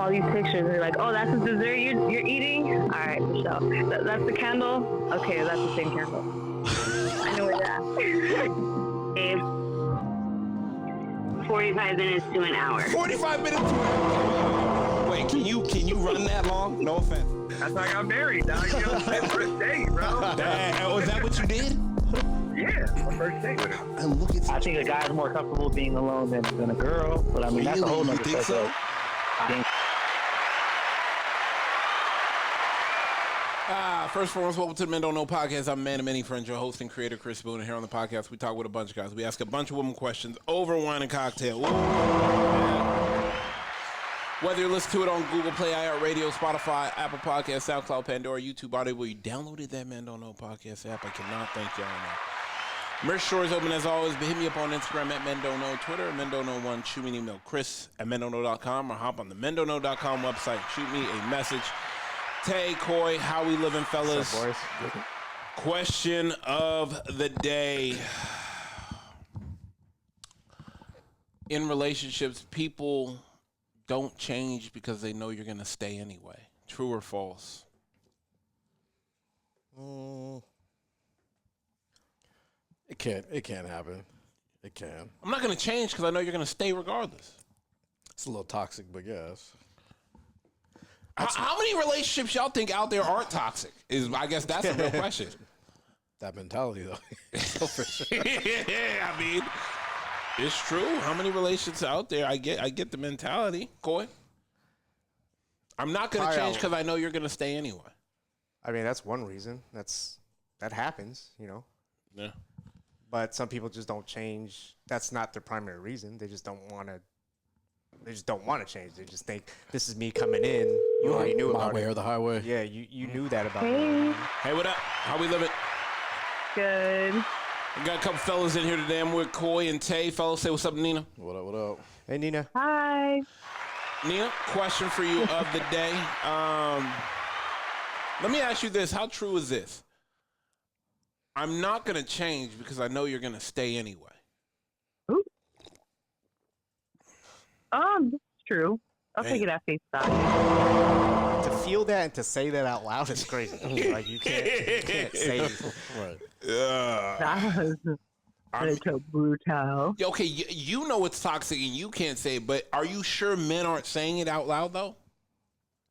all these pictures and you're like, oh, that's the dessert you're eating? All right, so that's the candle? Okay, that's the same candle. I know where that. 45 minutes to an hour. 45 minutes to an hour. Wait, can you run that long? No offense. That's how I got married, dog. You know, my first date, bro. Was that what you did? Yeah, my first date with her. And look at I think a guy's more comfortable being alone than a girl, but I mean, that's a whole nother think so? First and foremost, welcome to the Men Don't Know podcast. I'm a man of many friends, your host and creator, Chris Boone. And here on the podcast, we talk with a bunch of guys. We ask a bunch of women questions over wine and cocktail. Whether you listen to it on Google Play, iHeartRadio, Spotify, Apple Podcasts, SoundCloud, Pandora, YouTube, Audible, you downloaded that Men Don't Know podcast app. I cannot thank y'all enough. Merch store is open as always, but hit me up on Instagram at Men Don't Know, Twitter at Men Don't Know 1. Shoot me an email, Chris at MenDon'tKnow.com, or hop on the MenDon'tKnow.com website. Shoot me a message. Tay, Coy, how we living, fellas? What's up, boys? Question of the day. In relationships, people don't change because they know you're going to stay anyway. True or false? It can't happen. It can. I'm not going to change because I know you're going to stay regardless. It's a little toxic, but yes. How many relationships y'all think out there aren't toxic? I guess that's a real question. That mentality, though. Yeah, I mean, it's true. How many relationships out there? I get the mentality, Coy. I'm not going to change because I know you're going to stay anyway. I mean, that's one reason. That happens, you know. Yeah. But some people just don't change. That's not their primary reason. They just don't want to. They just don't want to change. They just think this is me coming in. You already knew about My way it. or the highway. Yeah, you knew that about Hey. me. Hey, what up? How we living? Good. We got a couple fellas in here today. I'm with Coy and Tay. Fellas, say what's up, Nina. What up, what up? Hey, Nina. Hi. Nina, question for you of the day. Let me ask you this. How true is this? I'm not going to change because I know you're going to stay anyway. Ooh. It's true. I'll take it at face value. To feel that and to say that out loud is crazy. Like you can't say it. Right. That was little brutal. Okay, you know it's toxic and you can't say it, but are you sure men aren't saying it out loud, though?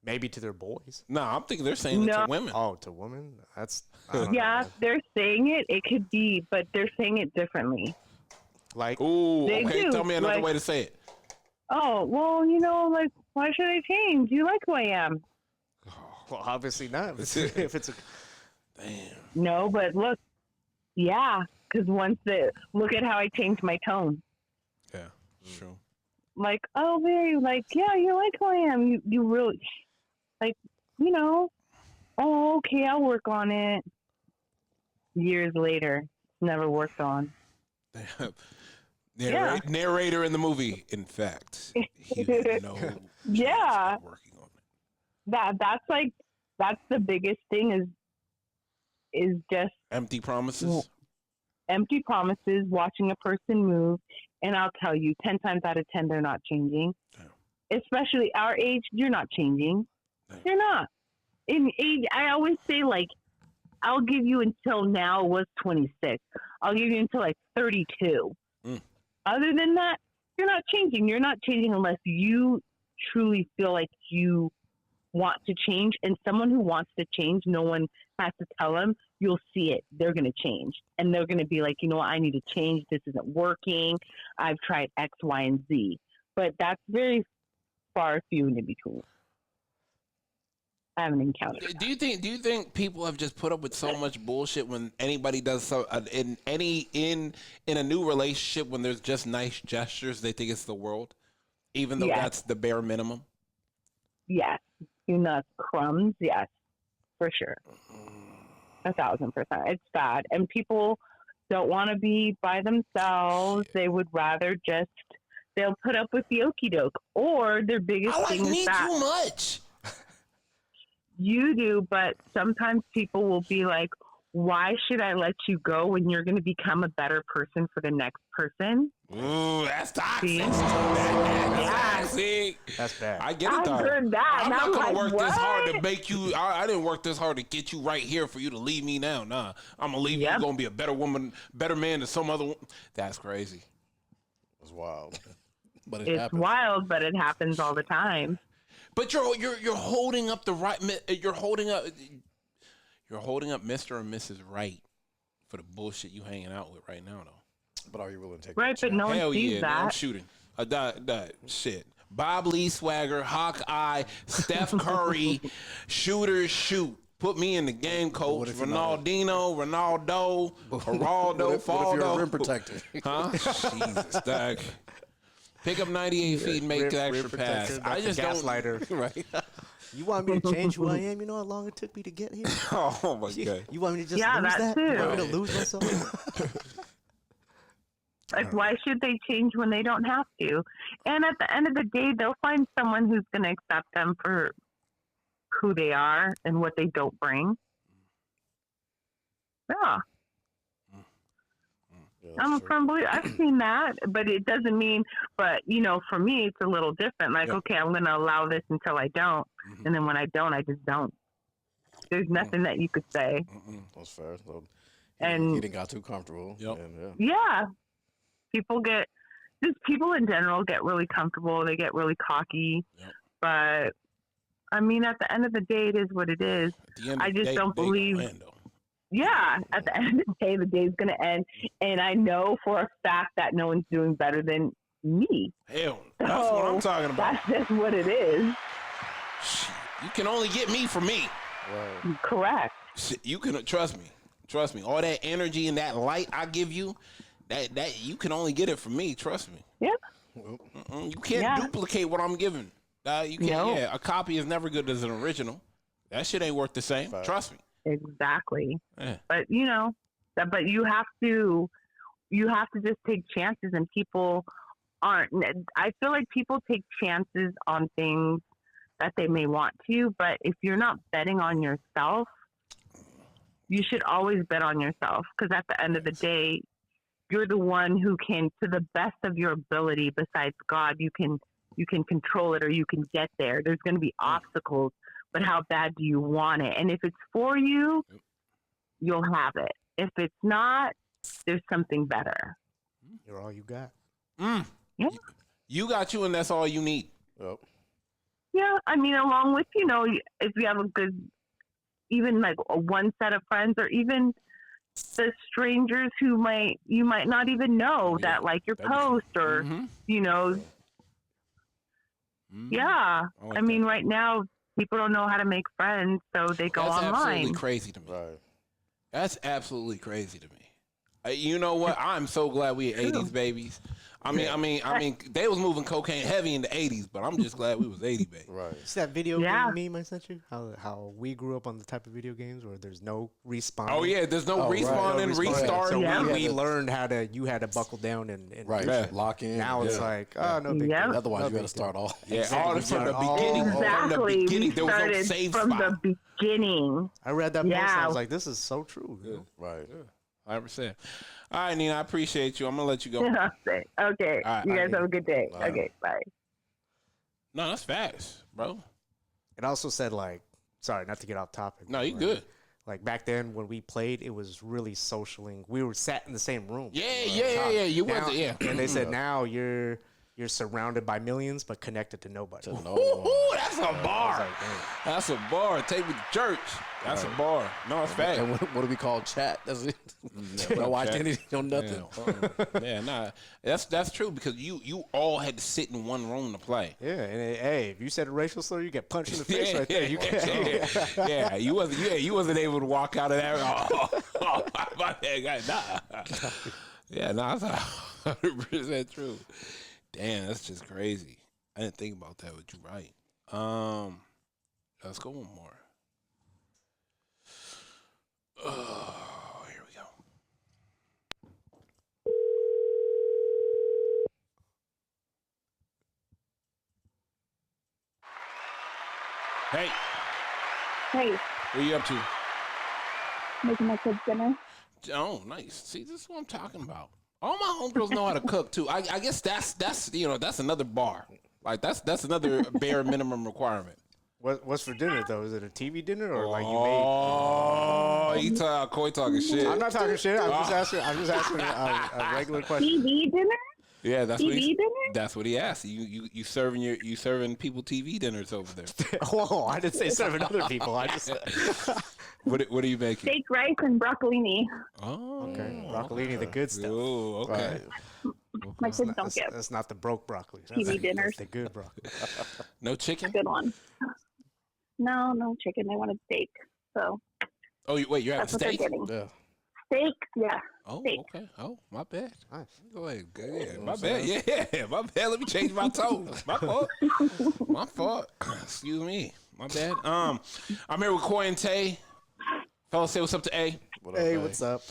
Maybe to their boys. No, I'm thinking they're saying it to women. Oh, to women? That's Yeah, they're saying it. It could be, but they're saying it differently. like. Ooh, They okay. do, Tell me another like- way to say it. Oh, well, like, why should I change? You like who I am. Well, obviously not. If it's a. Damn. No, but look, yeah, because look at how I changed my tone. Yeah, true. Like, oh, babe, like, yeah, you like who I am. You really, like, oh, okay, I'll work on it. Years later, never worked on. Narrator in the movie, in fact, he had no Yeah. chance of working on it. That's the biggest thing is just Empty promises. empty promises, watching a person move, and I'll tell you, 10 times out of 10, they're not changing. Yeah. Especially our age, you're not changing. Yeah. You're not. In age, I always say, like, I'll give you until now was 26. I'll give you until, like, 32. Other than that, you're not changing. You're not changing unless you truly feel like you want to change. And someone who wants to change, no one has to tell them. You'll see it. They're going to change. And they're going to be like, you know what? I need to change. This isn't working. I've tried X, Y, and Z. But that's very far few in between. I haven't encountered that. Do you think people have just put up with so much bullshit when anybody does so in a new relationship when there's just nice gestures, they think it's the world, even though that's the bare minimum? Yes. Crumbs, yes, for sure. 1,000%. It's bad. And people don't want to be by themselves. They would rather they'll put up with the okie doke. Or their biggest thing is that. Too much. You do, but sometimes people will be like, why should I let you go when you're going to become a better person for the next person? Ooh, that's toxic. See? That's toxic. That's bad. I get it I though. heard that, I'm and not I'm gonna like, work this hard to what? make you. I didn't work this hard to get you right here for you to leave me now. Nah, I'm gonna leave you. You're gonna be a better woman, better man than some other. That's crazy. It's wild. But it It's happens. wild, but it happens all the time. But you're holding up the right. You're holding up Mr. and Mrs. Right for the bullshit you hanging out with right now, though. But are you willing to take Right, but no one Hell sees yeah, that. man, I'm shooting. That shit. Bob Lee Swagger, Hawkeye, Steph Curry, shooters shoot. Put me in the game, coach. Ronaldinho, Ronaldo, Geraldo, What if you're a Faldo. rim protector? Huh? Jesus, dog. Pick up 98 feet and make the extra pass. I just don't. gaslighter. Right. You want me to change who I am? You know how long it took me to get here? Oh my god. You want me to just Yeah, lose that that? You too. want me to lose myself? Like, why should they change when they don't have to? And at the end of the day, they'll find someone who's going to accept them for who they are and what they don't bring. Yeah. I'm a firm believer. I've seen that, but it doesn't mean, but, you know, for me, it's a little different. Like, okay, I'm going to allow this until I don't. And then when I don't, I just don't. There's nothing that you could say. That's fair. So And he didn't got too comfortable. Yep. And, yeah, people in general get really comfortable. They get really cocky. Yep. But I mean, at the end of the day, it is what it is. At the end of I the just day, don't they believe. gonna win, though. Yeah, at the end of the day, the day's going to end. And I know for a fact that no one's doing better than me. Hell, that's what I'm talking about. That's just what it is. You can only get me from me. Right. Correct. You can trust me. All that energy and that light I give you, that you can only get it from me. Trust me. Yeah. You can't duplicate what I'm giving. You can't. No. Yeah, a copy is never good as an original. That shit ain't worth the same. Fact. Trust me. Exactly. Yeah. But you know, but you have to just take chances, and people aren't. I feel like people take chances on things that they may want to, but if you're not betting on yourself, you should always bet on yourself, because at the end of the day, you're the one who can, to the best of your ability, besides God, you can control it, or you can get there. There's going to be obstacles, but how bad do you want it? And if it's for you, you'll have it. If it's not, there's something better. You're all you got. Yeah. You got you, and that's all you need. Yep. Yeah, I mean, along with, you know, if you have a good, even like one set of friends, or even the strangers who you might not even know that like your post, or, you know, yeah. like I mean, right now, people don't know how to make friends, so they go That's online. absolutely crazy to me. Right. That's absolutely crazy to me. You know what? I'm so glad we 80s babies. I mean, they was moving cocaine heavy in the 80s, but I'm just glad we was 80 baby. Right. See that video Yeah. game meme I sent you? How we grew up on the type of video games where there's no respawn. Oh yeah, there's no Oh, right. respawn and No respawn. restart. So Yeah. we learned you had to buckle down and Right. Yeah. Lock in. now it's like, oh, no big Yeah. deal. Otherwise, No you got to big start deal. all. Yeah, Exactly. from the All- beginning. From the Exactly. beginning, We there was no started save from spot. the beginning. I read that post and Yeah. I was like, this is so true. you know? Right. 100%. All right, Nina, I appreciate you. I'm gonna let you go. Okay. All right, You guys have a good day. right. Okay. Bye. No, that's facts, bro. It also said like, sorry, not to get off topic. No, you but, good. Like back then when we played, it was really socialing. We were sat in the same room. Yeah. You Now- wasn't. Yeah. And they said now you're surrounded by millions but connected to nobody. To no Ooh, one. that's a bar. Like, dang. That's a bar. Take me to church. That's a bar. No, it's fact. And what do we call chat? That's it. No chat. identity, no nothing. Yeah, nah. That's true, because you all had to sit in one room to play. Yeah, and hey, if you said a racial slur, you get punched in the face right there. You can't. Yeah, you wasn't able to walk out of that. Oh, my bad, guy. Nah. Yeah, nah, that's 100% true. Damn, that's just crazy. I didn't think about that, but you're right. Let's go one more. Oh, here we go. Hey, Hey, what are you up to? making my kids dinner. Oh, nice. See, this is what I'm talking about. All my homegirls know how to cook too. I guess that's that's another bar. Like that's another bare minimum requirement. What's for dinner though? Is it a TV dinner or like you made? Oh, Coy talking shit. I'm not talking shit. I'm just asking a regular question. TV dinner? Yeah, that's TV what he. dinner? That's what he asked. You serving people TV dinners over there. Whoa! I didn't say serving other people. I just. What are you making? Steak, rice, and broccolini. Oh, okay. Broccolini, the good stuff. Oh, okay. Right. My kids don't get That's not the broke broccoli. TV dinners. That's the good broccoli. No chicken? Good one. No chicken. They wanted steak. So. Oh, wait, you're having that's what they're steak? getting. Yeah. Steak, yeah. Oh, steak. okay. Oh, my bad. Nice. Go ahead. Yeah, my bad. Yeah, my bad. Let me change my tone. My fault. My fault. Excuse me. My bad. I'm here with Coy and Tay. Fellas, say what's up to A. Hey, what's up?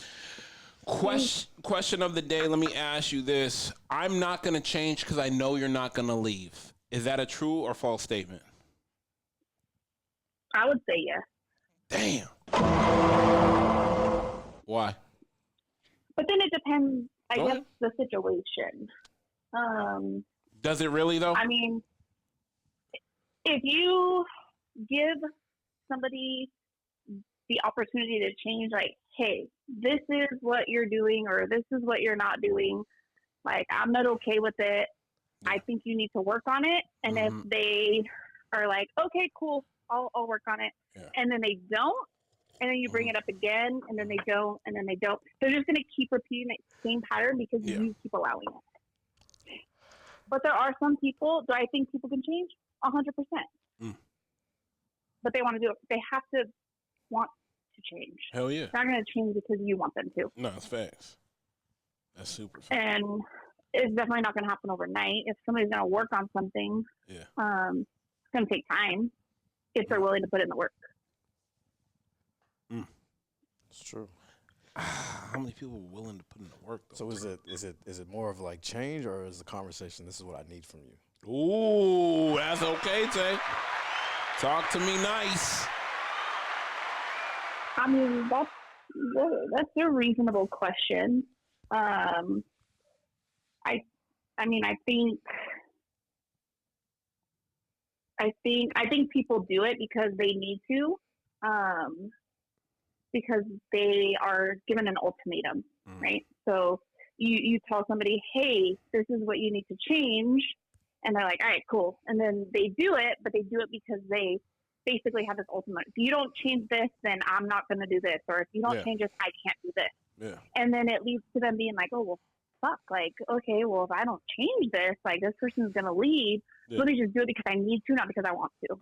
Question of the day. Let me ask you this. I'm not going to change because I know you're not going to leave. Is that a true or false statement? I would say yes. Damn. Why? But then it depends, I Go guess, ahead. the situation. Does it really, though? I mean, if you give somebody the opportunity to change, like, hey, this is what you're doing or this is what you're not doing, like, I'm not okay with it. Yeah. I think you need to work on it. And if they are like, okay, cool, I'll work on it. Yeah. And then they don't. And then you bring it up again, and then they don't, and then they don't. They're just going to keep repeating that same pattern because you keep allowing it. But there are some people, do I think people can change? 100%. But they want to do it. They have to want to change. Hell yeah. It's not going to change because you want them to. No, it's facts. That's super facts. And it's definitely not going to happen overnight. If somebody's going to work on something, it's going to take time if they're willing to put in the work. It's true. How many people are willing to put in the work, though? So is it more of like change, or is the conversation, this is what I need from you? Ooh, that's okay, Tay. Talk to me nice. I mean, that's a reasonable question. I think people do it because they need to, because they are given an ultimatum, right? So you tell somebody, hey, this is what you need to change, and they're like, all right, cool. And then they do it, but they do it because they basically have this ultimatum. If you don't change this, then I'm not going to do this. Or if you don't change this, I can't do this. Yeah. And then it leads to them being like, oh, well, fuck. Like, okay, well, if I don't change this, like, this person's going to leave. Yeah. Let me just do it because I need to, not because I want to.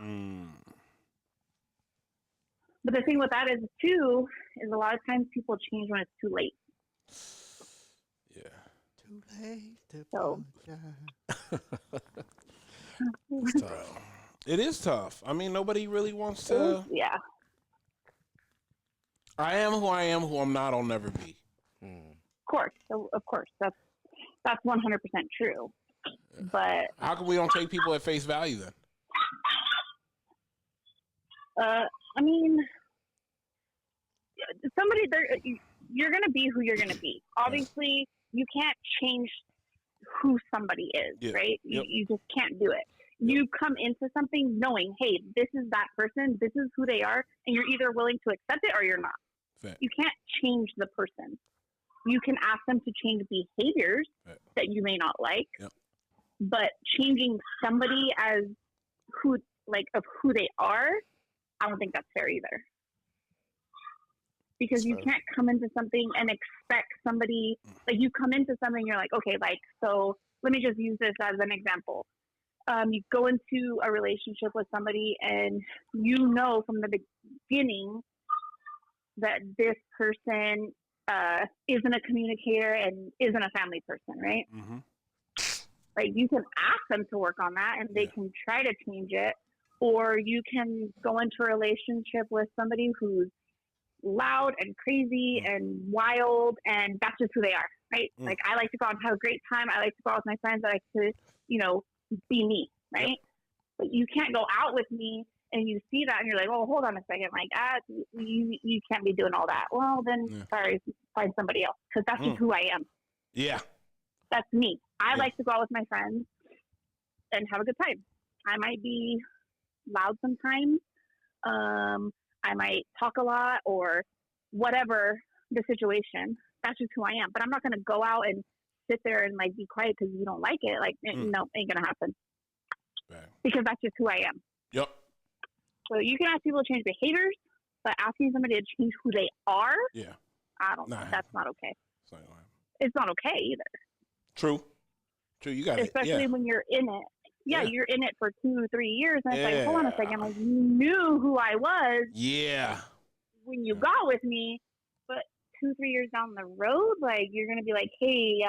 But the thing with that is, too, is a lot of times people change when it's too late. Yeah. Too late to So. It's tough. It is tough. I mean, nobody really wants to. Yeah. I am who I am. Who I'm not, I'll never be. Of course. That's 100% true. But how come we don't take people at face value then? I mean, you're going to be who you're going to be. Obviously, you can't change who somebody is, right? You just can't do it. You come into something knowing, hey, this is that person, this is who they are, and you're either willing to accept it or you're not. Fact. You can't change the person. You can ask them to change behaviors that you may not like, but changing somebody as who they are, I don't think that's fair either. Because you can't come into something and expect somebody, like, you come into something, you're like, okay, like, so let me just use this as an example. You go into a relationship with somebody and you know from the beginning that this person isn't a communicator and isn't a family person, right? Mm-hmm. Like, you can ask them to work on that and they can try to change it, or you can go into a relationship with somebody who's loud and crazy and wild, and that's just who they are, right? Like, I like to go out and have a great time. I like to go out with my friends. I like to, be me, right? But you can't go out with me and you see that and you're like, oh, hold on a second, like you can't be doing all that. Well, then sorry, find somebody else, because that's just who I am. Yeah. That's me. I like to go out with my friends and have a good time. I might be loud sometimes. I might talk a lot or whatever the situation. That's just who I am. But I'm not going to go out and sit there and like be quiet because you don't like it. Like, no, ain't going to happen. Right. Because that's just who I am. Yep. So you can ask people to change behaviors, but asking somebody to change who they are, I don't think that's not okay. It's not okay either. True. You got it. Especially when you're in it. Yeah, you're in it for 2-3 years, and it's like, hold on a second, like you knew who I was. Yeah. When you got with me, but 2-3 years down the road, like you're gonna be like, hey,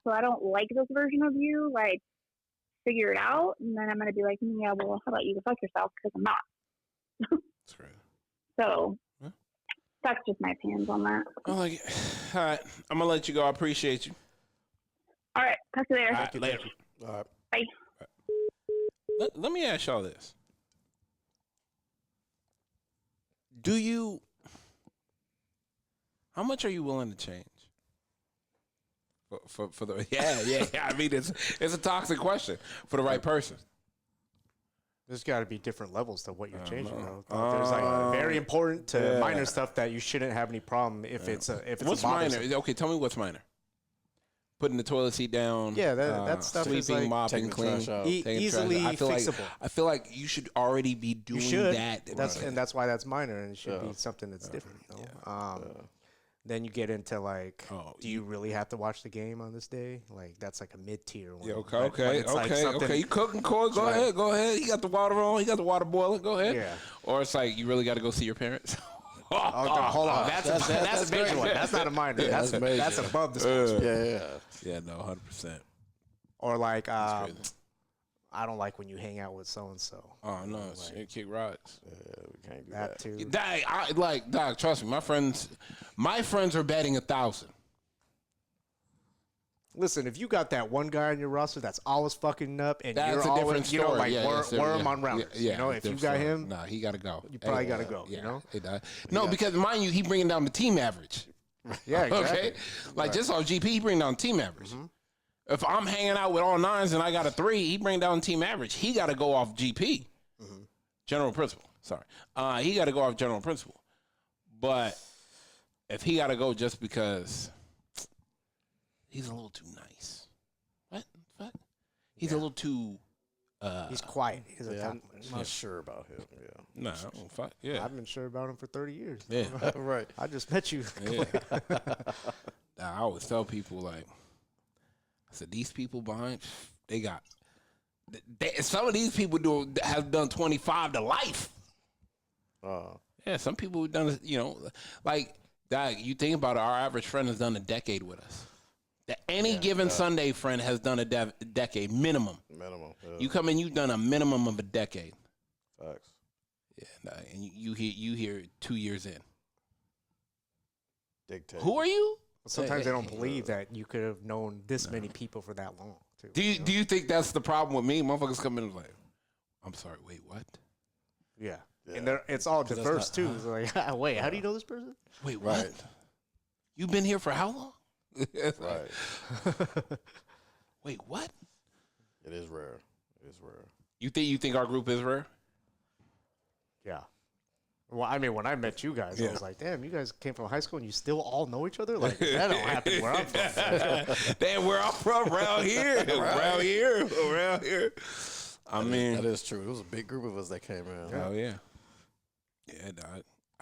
so I don't like this version of you. Like, figure it out, and then I'm gonna be like, yeah, well, how about you go fuck yourself? Because I'm not. That's right. So that's just my opinions on that. I like it. All right, I'm gonna let you go. I appreciate you. All right, talk to you later. All right, later. All right. Bye. Let me ask y'all this. How much are you willing to change? For the I mean, it's a toxic question for the right person. There's got to be different levels to what you're changing. There's like very important to minor stuff that you shouldn't have any problem if it's what's minor? Okay, tell me what's minor. Putting the toilet seat down. Yeah, that stuff sleeping, is like mopping, clean, easily fixable. I feel like you should already be doing that. And that's why that's minor, and it should be something that's different. You know? Then you get into like, do you really have to watch the game on this day? Like that's like a mid tier one. Yeah, okay. You cooking, Corey? Go ahead. He got the water on. He got the water boiling. Go ahead. Yeah. Or it's like you really got to go see your parents. Hold on. That's a major one. That's not a minor. That's above the spectrum. Yeah. No, 100%. Or like, I don't like when you hang out with so and so. Oh no, shit, kick rocks. We can't do that too. Dog, trust me, my friends are betting 1,000. Listen, if you got that one guy on your roster that's always fucking up, and that's you're a always, different story. worm on routers. You know, if you got him, nah, he got to go. You probably got to go. You know, no, because mind you, he bringing down the team average. Yeah, exactly. Okay, like just on GP, he bring down team average. Mm-hmm. If I'm hanging out with all nines and I got a 3, he bring down team average. He got to go off GP, general principle. Sorry, he got to go off general principle. But if he got to go just because he's a little too nice, what? He's a little too. He's quiet. He's I'm not sure about him. Yeah. No, fuck. Yeah. I've been sure about him for 30 years. Yeah. Right. I just met you. Yeah. I always tell people like. So these people behind, some of these people have done 25 to life. Yeah, some people have done, like that. You think about it, our average friend has done a decade with us. Any given Sunday friend has done a decade minimum. Yeah. You come in, you've done a minimum of a decade. Facts. Yeah, and you hear 2 years in. Dictate. Who are you? Sometimes they don't believe that you could have known this many people for that long, too. Do you think that's the problem with me? Motherfuckers come in and like, I'm sorry, wait, what? Yeah. And it's all diverse, too. It's like, wait, how do you know this person? Wait, what? Right. You've been here for how long? Right. Wait, what? It is rare. You think our group is rare? Yeah. Well, I mean, when I met you guys, I was like, damn, you guys came from high school and you still all know each other? Like, that don't happen where I'm from. Damn, where I'm from, around here. Around here. I mean. That is true. It was a big group of us that came in. Oh, yeah. Yeah,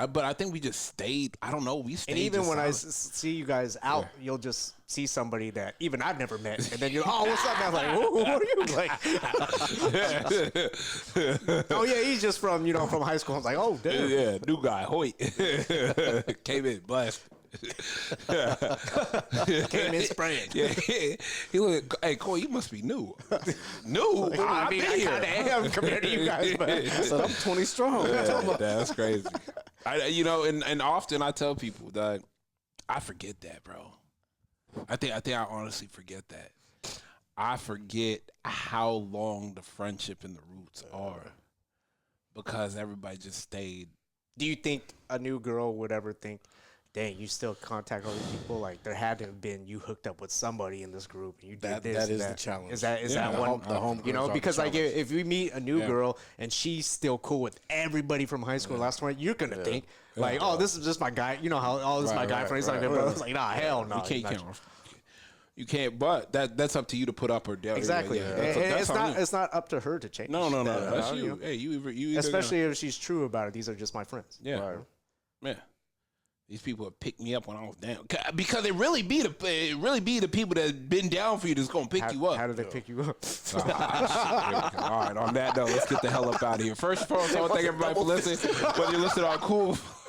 but I think we just stayed. I don't know. We stayed. And even when I see you guys out, you'll just see somebody that even I've never met. And then you're, oh, what's up? And I'm like, who are you? Like, oh, yeah, he's just from high school. I was like, oh, damn. Yeah, new guy, Hoyt. Came in, blast. Came in spraying. Yeah, he looked. Hey, Cole, you must be new. New? I mean, I kind of am compared to you guys, but I'm 20 strong. Yeah, that's crazy. And often I tell people that I forget that, bro. I think I honestly forget that. I forget how long the friendship and the roots are. because everybody just stayed. Do you think a new girl would ever think, dang, you still contact all these people? Like, there had to have been you hooked up with somebody in this group, and you did this. That is and the challenge. Is that one? The home you know, girls are because the like challenge. if we meet a new girl and she's still cool with everybody from high school last night, you're gonna think like, oh, this is just my guy. You know how this is my guy friend. He's like, it's like, nah, hell no. You can't count. You can't, but that's up to you to put up or down. Exactly. That's it's not up to her to change. No. That's you. Hey, you either especially if she's true about it. These are just my friends. Yeah. Yeah. These people have picked me up when I was down because it really be the people that's been down for you that's gonna pick you up. How do they pick you up? All right. On that note, let's get the hell up out of here. First of all, I want to thank everybody for listening. Whether you listen on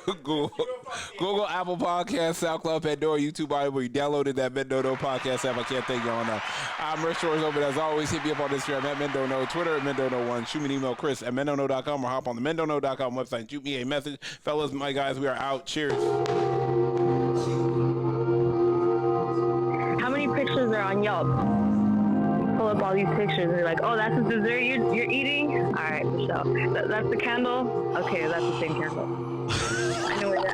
Google, Apple Podcasts, SoundCloud, Pandora, YouTube, where you downloaded that Mendono podcast app. I can't thank y'all enough. I'm Rich Shores Open. As always, hit me up on Instagram at Mendono, Twitter at Mendono1. Shoot me an email, Chris at Mendono.com, or hop on the Mendono.com website and shoot me a message. Fellas, my guys, we are out. Cheers. How many pictures are on Yelp? Pull up all these pictures and you're like, oh, that's the dessert you're eating? All right, Michelle. That's the candle? Okay, that's the same candle. I know where that